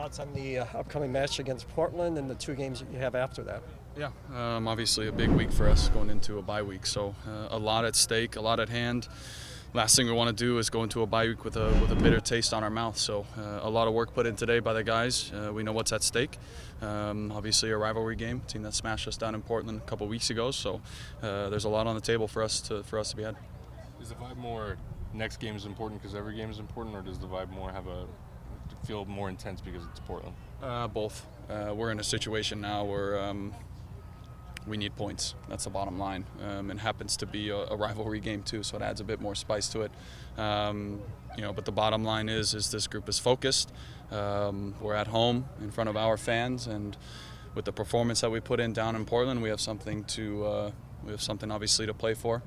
thoughts on the upcoming match against Portland and the 2 games that you have after that? Yeah, obviously a big week for us going into a bye week, so a lot at stake, a lot at hand. Last thing we want to do is go into a bye week with a bitter taste on our mouth. So a lot of work put in today by the guys. We know what's at stake. Obviously a rivalry game, team that smashed us down in Portland a couple weeks ago. So there's a lot on the table for us to be had. Is the vibe more next game is important because every game is important, or does the vibe more feel more intense because it's Portland? Both. We're in a situation now where we need points. That's the bottom line. It happens to be a rivalry game too, so it adds a bit more spice to it. But the bottom line is this group is focused. We're at home in front of our fans, and with the performance that we put in down in Portland, we have something obviously to play for.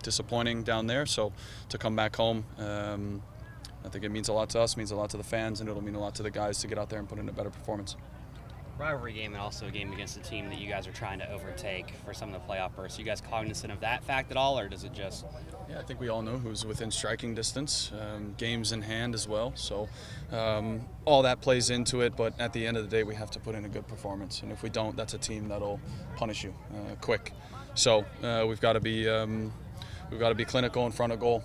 Disappointing down there, so to come back home, I think it means a lot to us, means a lot to the fans, and it'll mean a lot to the guys to get out there and put in a better performance. Rivalry game and also a game against a team that you guys are trying to overtake for some of the playoff berths. Are you guys cognizant of that fact at all, or does it just? Yeah, I think we all know who's within striking distance, games in hand as well. So all that plays into it, but at the end of the day, we have to put in a good performance. And if we don't, that's a team that'll punish you quick. So we've got to be clinical in front of goal.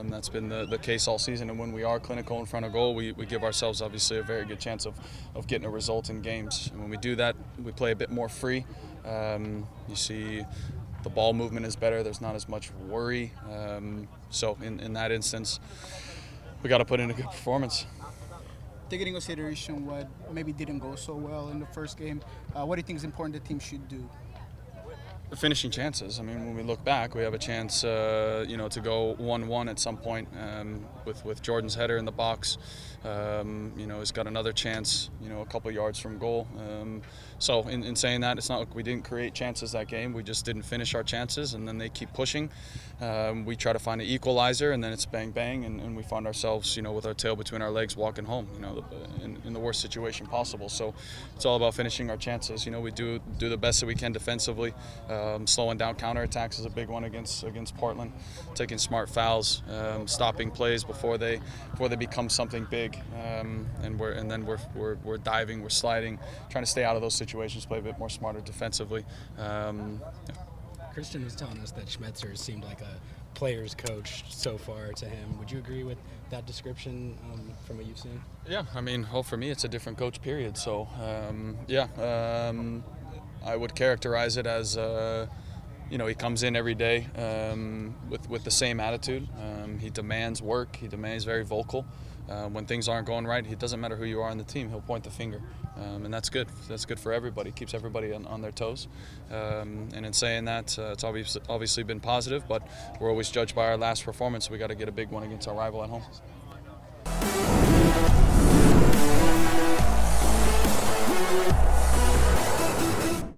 That's been the case all season, and when we are clinical in front of goal, we give ourselves obviously a very good chance of getting a result in games. And when we do that, we play a bit more free. You see the ball movement is better. There's not as much worry. So in that instance, we got to put in a good performance. Taking into consideration what maybe didn't go so well in the first game, what do you think is important the team should do? Finishing chances. I mean, when we look back, we have a chance, to go 1-1 at some point with Jordan's header in the box. He's got another chance, a couple yards from goal. So in saying that, it's not like we didn't create chances that game. We just didn't finish our chances, and then they keep pushing. We try to find an equalizer, and then it's bang bang, and we find ourselves, with our tail between our legs walking home, in the worst situation possible. So it's all about finishing our chances. We do the best that we can defensively. Slowing down counterattacks is a big one against Portland. Taking smart fouls, stopping plays before they become something big, and then we're diving, we're sliding, trying to stay out of those situations, play a bit more smarter defensively. Christian was telling us that Schmetzer seemed like a player's coach so far to him. Would you agree with that description from what you've seen? Yeah, I mean, for me, it's a different coach, period. So, I would characterize it as, he comes in every day with the same attitude. He demands work. He demands very vocal. When things aren't going right, it doesn't matter who you are on the team. He'll point the finger, and that's good. That's good for everybody. Keeps everybody on their toes. And in saying that, it's obviously been positive, but we're always judged by our last performance. We got to get a big one against our rival at home.